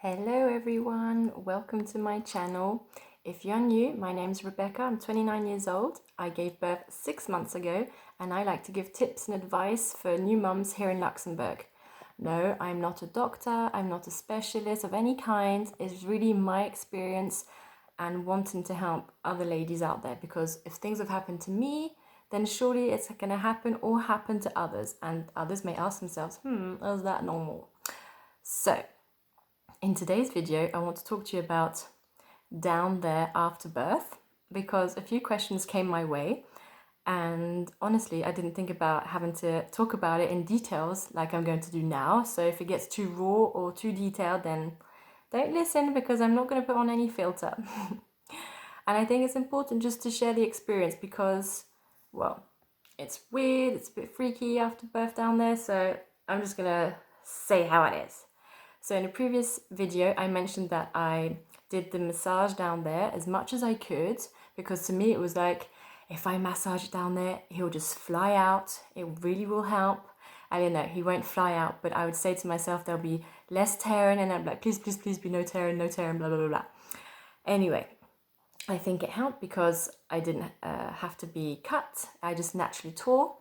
Hello everyone, welcome to my channel. If you're new, my name's Rebecca, I'm 29 years old. I gave birth 6 months ago and I like to give tips and advice for new mums here in Luxembourg. No, I'm not a doctor, I'm not a specialist of any kind. It's really my experience and wanting to help other ladies out there, because if things have happened to me, then surely it's going to happen or happen to others, and others may ask themselves, is that normal? So in today's video, I want to talk to you about down there after birth, because a few questions came my way and honestly I didn't think about having to talk about it in details like I'm going to do now. So if it gets too raw or too detailed, then don't listen, because I'm not going to put on any filter. And I think it's important just to share the experience because, well, it's weird, it's a bit freaky after birth down there, so I'm just gonna say how it is. So in a previous video, I mentioned that I did the massage down there as much as I could, because to me it was like, if I massage it down there, he'll just fly out. It really will help. I don't know, he won't fly out, but I would say to myself, there'll be less tearing, and I'm like, please, please, please be no tearing, blah, blah, blah, blah. Anyway, I think it helped because I didn't have to be cut. I just naturally tore.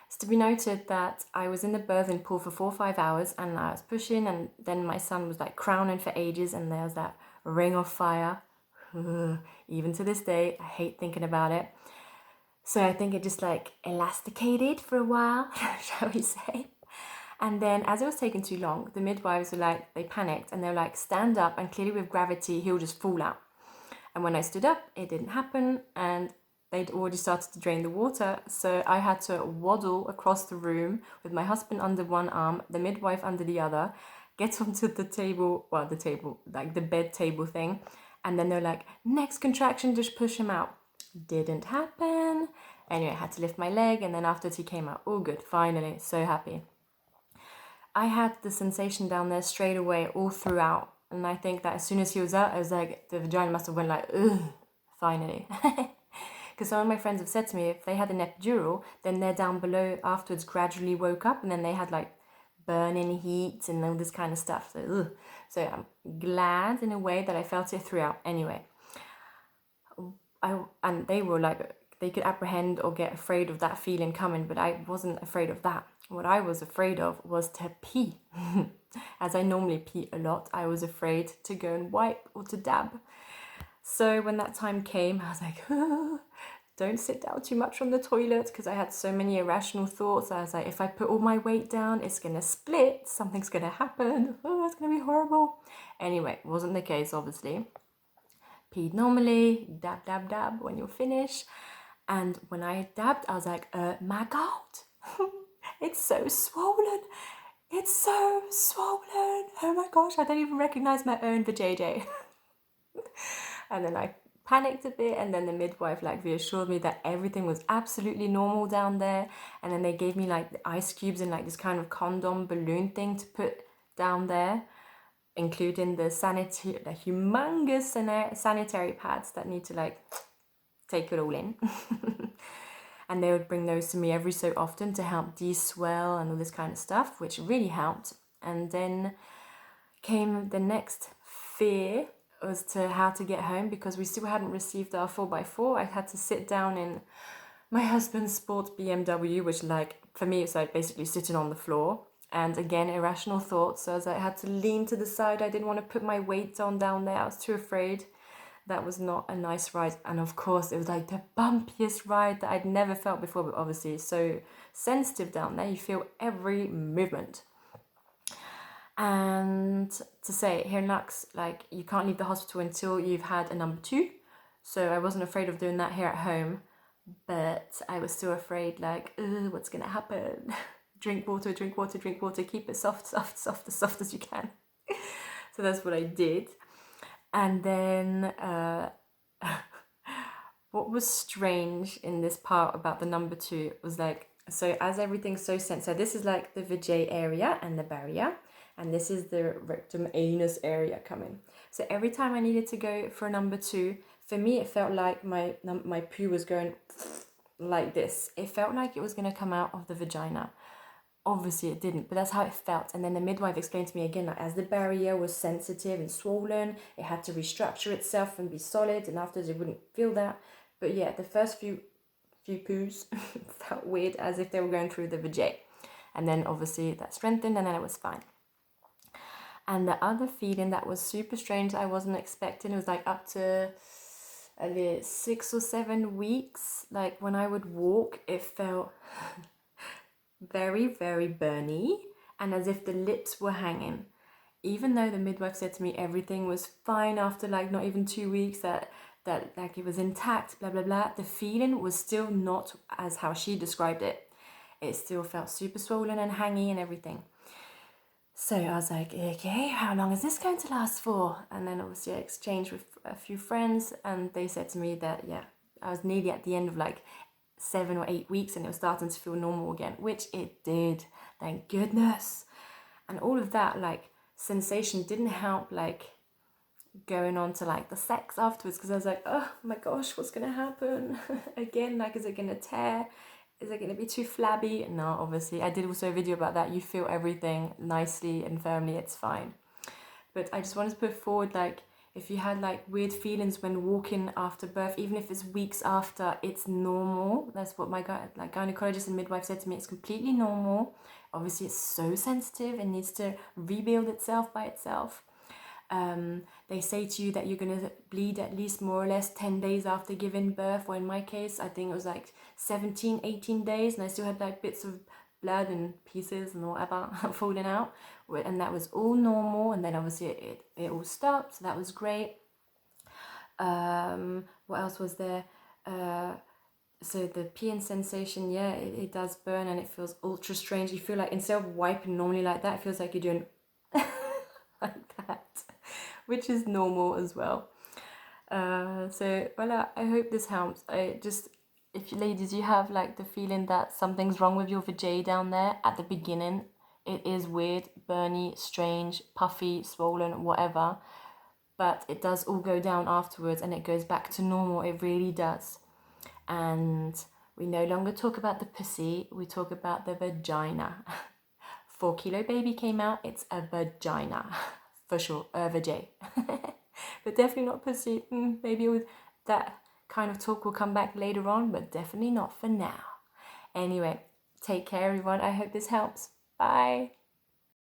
It's to be noted that I was in the birthing pool for 4 or 5 hours and I was pushing, and then my son was like crowning for ages, and there was that ring of fire. Even to this day, I hate thinking about it. So I think it just like elasticated for a while, shall we say. And then as it was taking too long, the midwives were like, they panicked and they were like, stand up and clearly with gravity, he'll just fall out. And when I stood up, it didn't happen, and they'd already started to drain the water. So I had to waddle across the room with my husband under one arm, the midwife under the other, get onto the table, well, the table, like the bed table thing. And then they're like, next contraction, just push him out. Didn't happen. Anyway, I had to lift my leg, and then afterwards he came out. All good, finally, so happy. I had the sensation down there straight away all throughout. And I think that as soon as he was out, I was like, the vagina must have went like, ugh, finally. Because some of my friends have said to me, if they had an epidural, then they're down below afterwards gradually woke up, and then they had like burning heat and all this kind of stuff. So, ugh. So I'm glad in a way that I felt it throughout. Anyway, and they were like, they could apprehend or get afraid of that feeling coming, but I wasn't afraid of that. What I was afraid of was to pee. As I normally pee a lot, I was afraid to go and wipe or to dab. So when that time came, I was like, don't sit down too much on the toilet, because I had so many irrational thoughts. I was like, if I put all my weight down, it's going to split, something's going to happen, it's going to be horrible. Anyway, it wasn't the case, obviously. Peed normally, dab, dab, dab when you're finished. And when I dabbed, I was like, my God, it's so swollen. It's so swollen. Oh my gosh, I don't even recognize my own vajayjay. And then I panicked a bit, and then the midwife like reassured me that everything was absolutely normal down there. And then they gave me like the ice cubes and like this kind of condom balloon thing to put down there, including the humongous sanitary pads that need to like take it all in. And they would bring those to me every so often to help de-swell and all this kind of stuff, which really helped. And then came the next fear as to how to get home, because we still hadn't received our 4x4. I had to sit down in my husband's sports BMW, which like for me it's like basically sitting on the floor. And again, irrational thoughts. So as I had to lean to the side, I didn't want to put my weight on down there. I was too afraid. That was not a nice ride. And of course, it was like the bumpiest ride that I'd never felt before. But obviously, it's so sensitive down there. You feel every movement. And to say, here in Lux, like, you can't leave the hospital until you've had a number 2. So I wasn't afraid of doing that here at home. But I was still afraid, like, what's going to happen? Drink water, drink water, drink water. Keep it soft, soft, soft, as soft as you can. So that's what I did. And then what was strange in this part about the number 2 was like, so as everything's so sensitive, so this is like the vajay area and the barrier, and this is the rectum anus area coming. So every time I needed to go for a number 2, for me it felt like my poo was going like this. It felt like it was going to come out of the vagina. Obviously it didn't, but that's how it felt. And then the midwife explained to me again, like as the barrier was sensitive and swollen, it had to restructure itself and be solid, and afterwards it wouldn't feel that. But yeah, the first few poos felt weird, as if they were going through the vajay. And then obviously that strengthened, and then it was fine. And the other feeling that was super strange, I wasn't expecting, it was like up to 6 or 7 weeks. Like when I would walk, it felt very, very burny, and as if the lips were hanging. Even though the midwife said to me everything was fine after like not even 2 weeks, that like it was intact, blah blah blah, the feeling was still not as how she described it. It still felt super swollen and hangy and everything. So I was like, okay, how long is this going to last for? And then obviously I exchanged with a few friends, and they said to me that, yeah, I was nearly at the end of like 7 or 8 weeks, and it was starting to feel normal again, which it did, thank goodness. And all of that like sensation didn't help like going on to like the sex afterwards, because I was like, oh my gosh, what's gonna happen again? Like, is it gonna tear? Is it gonna be too flabby? No, obviously. I did also a video about that. You feel everything nicely and firmly, it's fine. But I just wanted to put forward, like, if you had like weird feelings when walking after birth, even if it's weeks after, it's normal. That's what my gynecologist and midwife said to me. It's completely normal. Obviously, it's so sensitive and needs to rebuild itself by itself. They say to you that you're going to bleed at least more or less 10 days after giving birth, or in my case, I think it was like 17, 18 days, and I still had like bits of blood and pieces and whatever falling out, and that was all normal. And then obviously it all stopped, so that was great. What else was there? So the peeing sensation, yeah, it does burn, and it feels ultra strange. You feel like instead of wiping normally like that, it feels like you're doing like that, which is normal as well. So voilà, I hope this helps. If you ladies, you have like the feeling that something's wrong with your vajay down there at the beginning, it is weird, burny, strange, puffy, swollen, whatever, but it does all go down afterwards, and it goes back to normal. It really does. And we no longer talk about the pussy, we talk about the vagina. 4-kilo baby came out, it's a vagina for sure, a vajay. But definitely not pussy. Maybe with that kind of talk will come back later on, but definitely not for now. Anyway, take care everyone. I hope this helps. Bye.